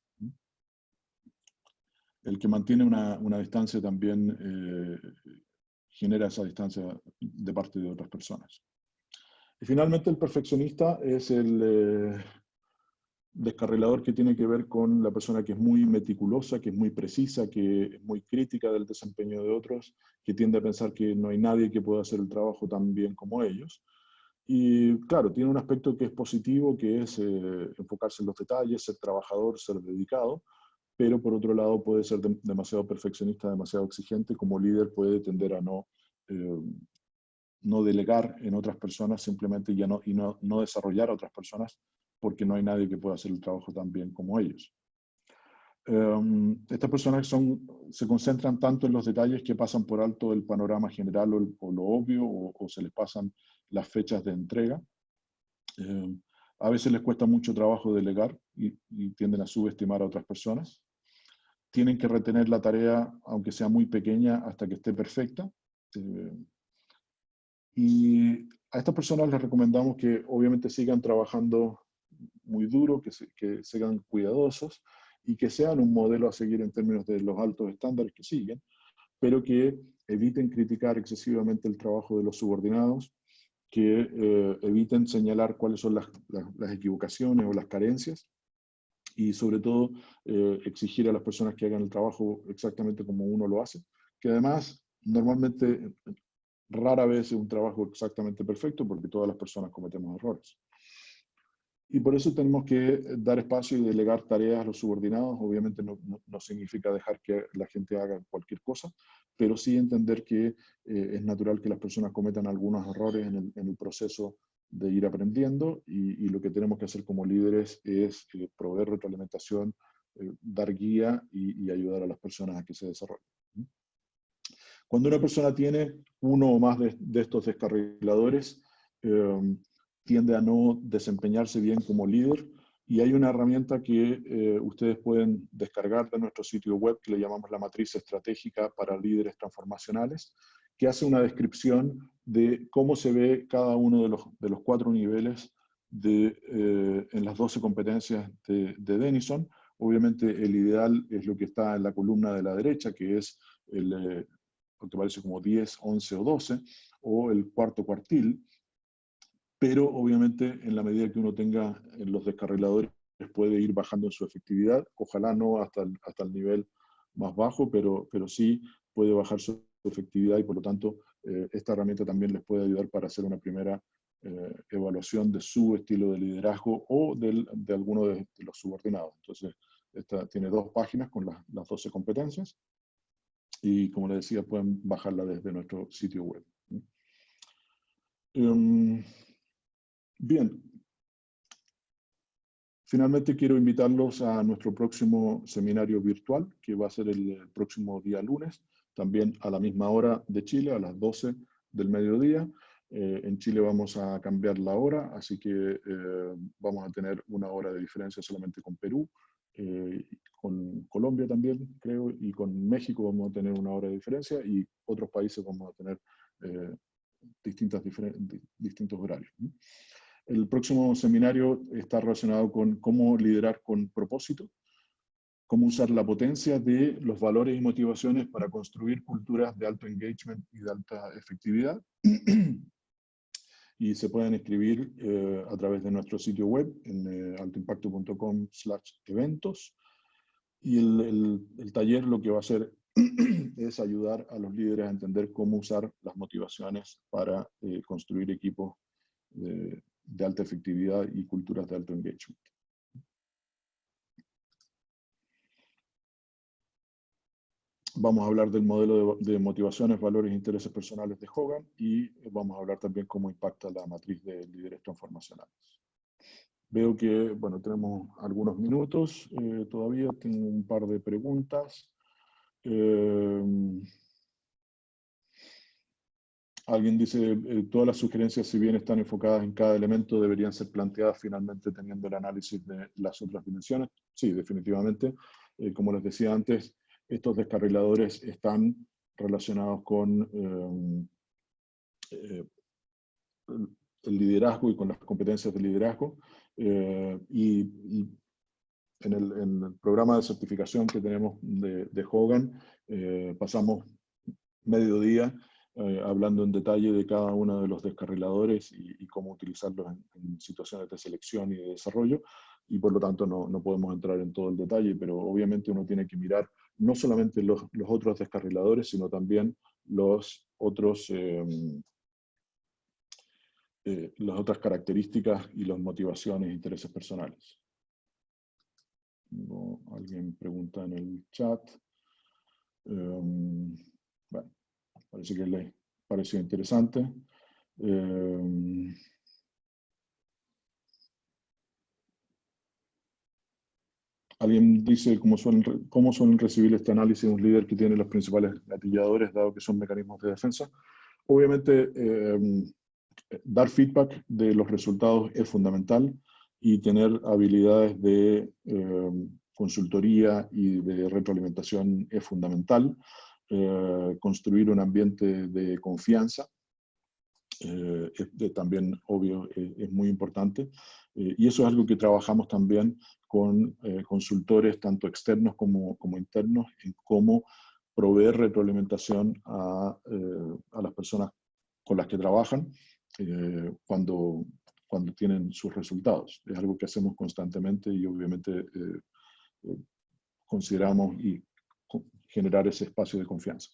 El que mantiene una distancia también genera esa distancia de parte de otras personas. Y finalmente el perfeccionista es el descarrilador que tiene que ver con la persona que es muy meticulosa, que es muy precisa, que es muy crítica del desempeño de otros, que tiende a pensar que no hay nadie que pueda hacer el trabajo tan bien como ellos. Y claro, tiene un aspecto que es positivo, que es enfocarse en los detalles, ser trabajador, ser dedicado, pero por otro lado puede ser demasiado perfeccionista, demasiado exigente, como líder puede tender a no delegar en otras personas simplemente y no desarrollar a otras personas porque no hay nadie que pueda hacer el trabajo tan bien como ellos. Estas personas se concentran tanto en los detalles que pasan por alto el panorama general o lo obvio o se les pasan las fechas de entrega. A veces les cuesta mucho trabajo delegar y tienden a subestimar a otras personas. Tienen que retener la tarea, aunque sea muy pequeña, hasta que esté perfecta. Y a estas personas les recomendamos que obviamente sigan trabajando muy duro, que sean cuidadosos y que sean un modelo a seguir en términos de los altos estándares que siguen, pero que eviten criticar excesivamente el trabajo de los subordinados, que eviten señalar cuáles son las equivocaciones o las carencias y sobre todo exigir a las personas que hagan el trabajo exactamente como uno lo hace, que además normalmente rara vez es un trabajo exactamente perfecto porque todas las personas cometemos errores. Y por eso tenemos que dar espacio y delegar tareas a los subordinados. Obviamente no significa dejar que la gente haga cualquier cosa, pero sí entender que es natural que las personas cometan algunos errores en el proceso de ir aprendiendo, y lo que tenemos que hacer como líderes es proveer retroalimentación, dar guía y ayudar a las personas a que se desarrollen. Cuando una persona tiene uno o más de estos descarriladores, tiende a no desempeñarse bien como líder, y hay una herramienta que ustedes pueden descargar de nuestro sitio web que le llamamos la matriz estratégica para líderes transformacionales, que hace una descripción de cómo se ve cada uno de los 4 niveles en las 12 competencias de Denison. Obviamente el ideal es lo que está en la columna de la derecha, que es porque parece como 10, 11 o 12, o el cuarto cuartil, pero obviamente en la medida que uno tenga los descarriladores puede ir bajando en su efectividad, ojalá no hasta el nivel más bajo, pero sí puede bajar su efectividad, y por lo tanto esta herramienta también les puede ayudar para hacer una primera evaluación de su estilo de liderazgo o de alguno de los subordinados. Entonces, esta tiene 2 páginas con las 12 competencias, y como les decía, pueden bajarla desde nuestro sitio web. Bien. Finalmente quiero invitarlos a nuestro próximo seminario virtual, que va a ser el próximo día lunes, también a la misma hora de Chile, a las 12 del mediodía. En Chile vamos a cambiar la hora, así que vamos a tener una hora de diferencia solamente con Perú, con Colombia también, creo, y con México vamos a tener una hora de diferencia, y otros países vamos a tener distintos horarios. El próximo seminario está relacionado con cómo liderar con propósito, cómo usar la potencia de los valores y motivaciones para construir culturas de alto engagement y de alta efectividad. Y se pueden inscribir a través de nuestro sitio web en altoimpacto.com/eventos. Y el taller lo que va a hacer es ayudar a los líderes a entender cómo usar las motivaciones para construir equipos de alta efectividad y culturas de alto engagement. Vamos a hablar del modelo de motivaciones, valores e intereses personales de Hogan, y vamos a hablar también cómo impacta la matriz de líderes transformacionales. Veo que, bueno, tenemos algunos minutos todavía, tengo un par de preguntas. Alguien dice, todas las sugerencias, si bien están enfocadas en cada elemento, deberían ser planteadas finalmente teniendo el análisis de las otras dimensiones. Sí, definitivamente. Como les decía antes, estos descarriladores están relacionados con el liderazgo y con las competencias de liderazgo. Y en el programa de certificación que tenemos de Hogan, pasamos medio día hablando en detalle de cada uno de los descarriladores y cómo utilizarlos en situaciones de selección y de desarrollo, y por lo tanto no podemos entrar en todo el detalle, pero obviamente uno tiene que mirar no solamente los otros descarriladores, sino también las otras características y las motivaciones e intereses personales. Alguien pregunta en el chat. Bueno, parece que les pareció interesante. Alguien dice cómo suelen recibir este análisis un líder que tiene los principales gatilladores, dado que son mecanismos de defensa. Obviamente, dar feedback de los resultados es fundamental, y tener habilidades de consultoría y de retroalimentación es fundamental. Construir un ambiente de confianza también, obvio, es muy importante. Y eso es algo que trabajamos también con consultores, tanto externos como internos, en cómo proveer retroalimentación a las personas con las que trabajan cuando tienen sus resultados. Es algo que hacemos constantemente, y obviamente consideramos y generar ese espacio de confianza.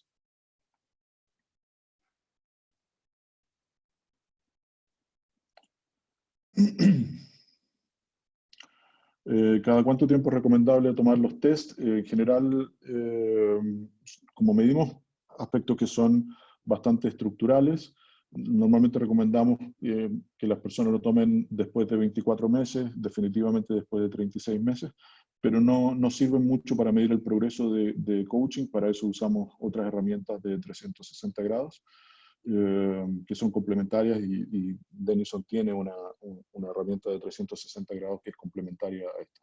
¿Cada cuánto tiempo es recomendable tomar los test? En general, como medimos aspectos que son bastante estructurales, normalmente recomendamos que las personas lo tomen después de 24 meses, definitivamente después de 36 meses, pero no sirven mucho para medir el progreso de coaching. Para eso usamos otras herramientas de 360 grados, que son complementarias, y Denison tiene una herramienta de 360 grados que es complementaria a esta.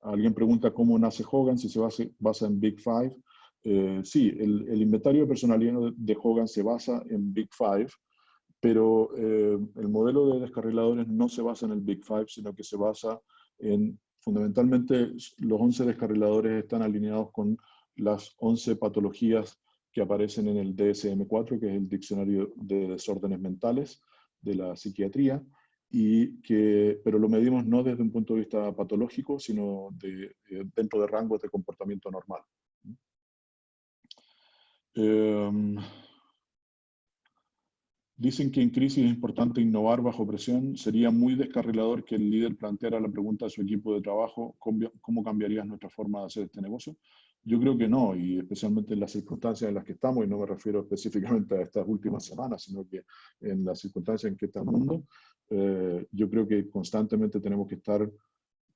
Alguien pregunta cómo nace Hogan, si se basa en Big Five. Sí, el inventario de personalidad de Hogan se basa en Big Five, pero el modelo de descarriladores no se basa en el Big Five, sino que se basa en, fundamentalmente, los 11 descarriladores están alineados con las 11 patologías que aparecen en el DSM-4, que es el Diccionario de Desórdenes Mentales de la Psiquiatría, pero lo medimos no desde un punto de vista patológico, sino dentro de rangos de comportamiento normal. Dicen que en crisis es importante innovar bajo presión. Sería muy descarrilador que el líder planteara la pregunta a su equipo de trabajo: ¿cómo cambiarías nuestra forma de hacer este negocio? Yo creo que no, y especialmente en las circunstancias en las que estamos, y no me refiero específicamente a estas últimas semanas, sino que en las circunstancias en que está el mundo, yo creo que constantemente tenemos que estar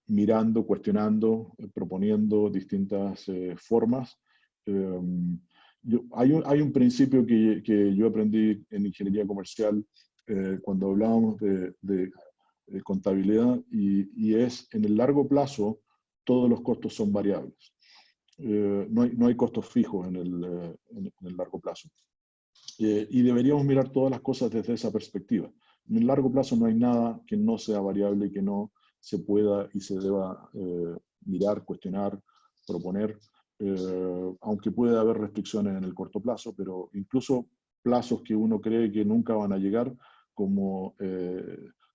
mirando, cuestionando, proponiendo distintas formas. Hay un principio que yo aprendí en ingeniería comercial cuando hablábamos de contabilidad, y es: en el largo plazo todos los costos son variables. No hay costos fijos en el largo plazo. Y deberíamos mirar todas las cosas desde esa perspectiva. En el largo plazo no hay nada que no sea variable y que no se pueda y se deba mirar, cuestionar, proponer, aunque puede haber restricciones en el corto plazo, pero incluso plazos que uno cree que nunca van a llegar, como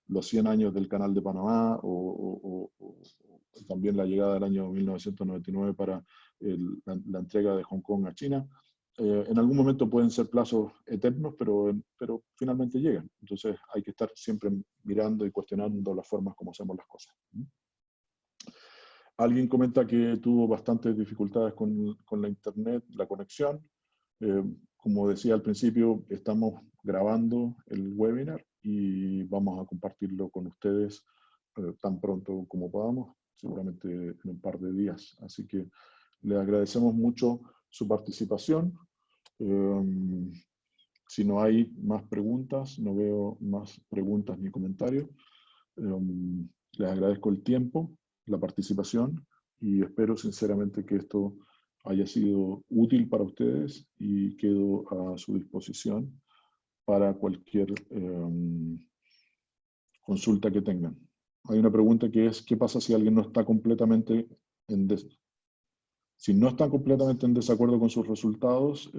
los 100 años del Canal de Panamá, o también la llegada del año 1999 para la entrega de Hong Kong a China. En algún momento pueden ser plazos eternos, pero finalmente llegan. Entonces hay que estar siempre mirando y cuestionando las formas como hacemos las cosas. Alguien comenta que tuvo bastantes dificultades con la internet, la conexión. Como decía al principio, estamos grabando el webinar y vamos a compartirlo con ustedes tan pronto como podamos, seguramente en un par de días. Así que les agradecemos mucho su participación. Si no hay más preguntas, no veo más preguntas ni comentarios. Les agradezco el tiempo, la participación, y espero sinceramente que esto haya sido útil para ustedes, y quedo a su disposición para cualquier consulta que tengan. Hay una pregunta que es: ¿qué pasa si alguien no está completamente en desacuerdo con sus resultados,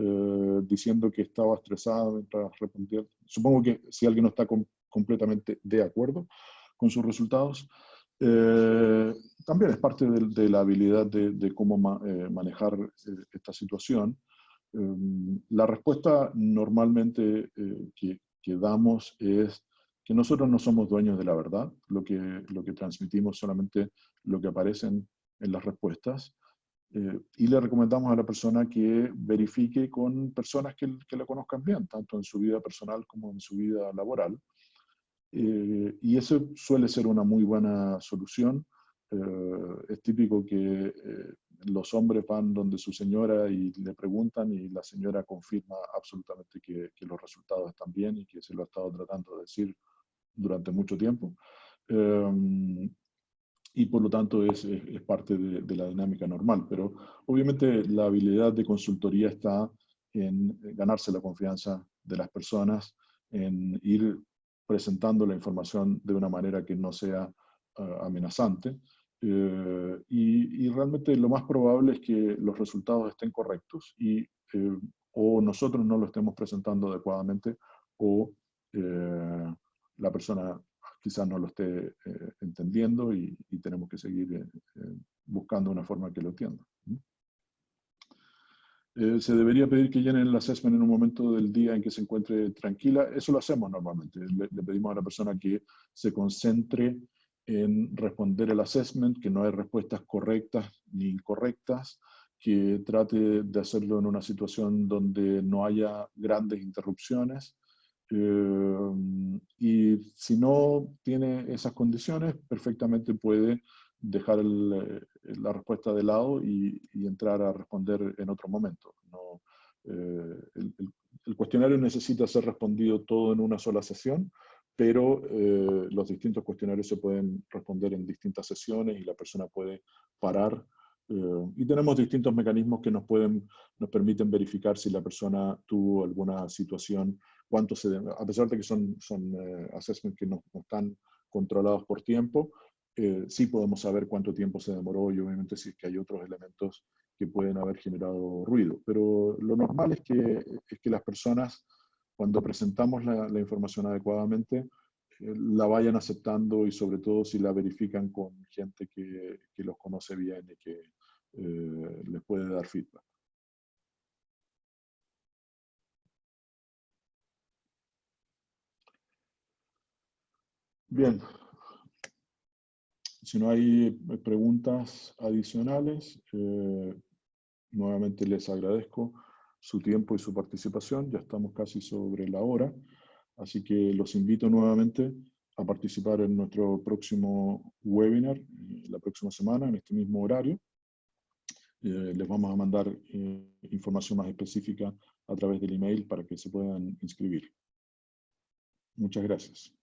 diciendo que estaba estresado mientras respondía? Supongo que si alguien no está completamente de acuerdo con sus resultados, también es parte de la habilidad de cómo manejar esta situación. La respuesta normalmente que damos es que nosotros no somos dueños de la verdad. Lo que transmitimos solamente lo que aparece en las respuestas. Y le recomendamos a la persona que verifique con personas que la conozcan bien, tanto en su vida personal como en su vida laboral. Y eso suele ser una muy buena solución. Es típico que los hombres van donde su señora y le preguntan, y la señora confirma absolutamente que los resultados están bien y que se lo ha estado tratando de decir durante mucho tiempo. Y por lo tanto es parte de la dinámica normal. Pero obviamente la habilidad de consultoría está en ganarse la confianza de las personas, en ir presentando la información de una manera que no sea amenazante. Y realmente lo más probable es que los resultados estén correctos, y o nosotros no lo estemos presentando adecuadamente, o la persona quizás no lo esté entendiendo, y tenemos que seguir buscando una forma que lo entienda. Se debería pedir que llenen el assessment en un momento del día en que se encuentre tranquila. Eso lo hacemos normalmente. Le pedimos a la persona que se concentre en responder el assessment, que no hay respuestas correctas ni incorrectas, que trate de hacerlo en una situación donde no haya grandes interrupciones. Y si no tiene esas condiciones, perfectamente puede dejar la respuesta de lado y entrar a responder en otro momento. No, el cuestionario necesita ser respondido todo en una sola sesión, pero los distintos cuestionarios se pueden responder en distintas sesiones y la persona puede parar. Y tenemos distintos mecanismos que nos permiten verificar si la persona tuvo alguna situación, a pesar de que son assessments que no están controlados por tiempo, sí podemos saber cuánto tiempo se demoró y obviamente si es que hay otros elementos que pueden haber generado ruido. Pero lo normal es que las personas, cuando presentamos la información adecuadamente, la vayan aceptando y sobre todo si la verifican con gente que los conoce bien y que les puede dar feedback. Bien, si no hay preguntas adicionales, nuevamente les agradezco su tiempo y su participación. Ya estamos casi sobre la hora, así que los invito nuevamente a participar en nuestro próximo webinar la próxima semana en este mismo horario. Les vamos a mandar información más específica a través del email para que se puedan inscribir. Muchas gracias.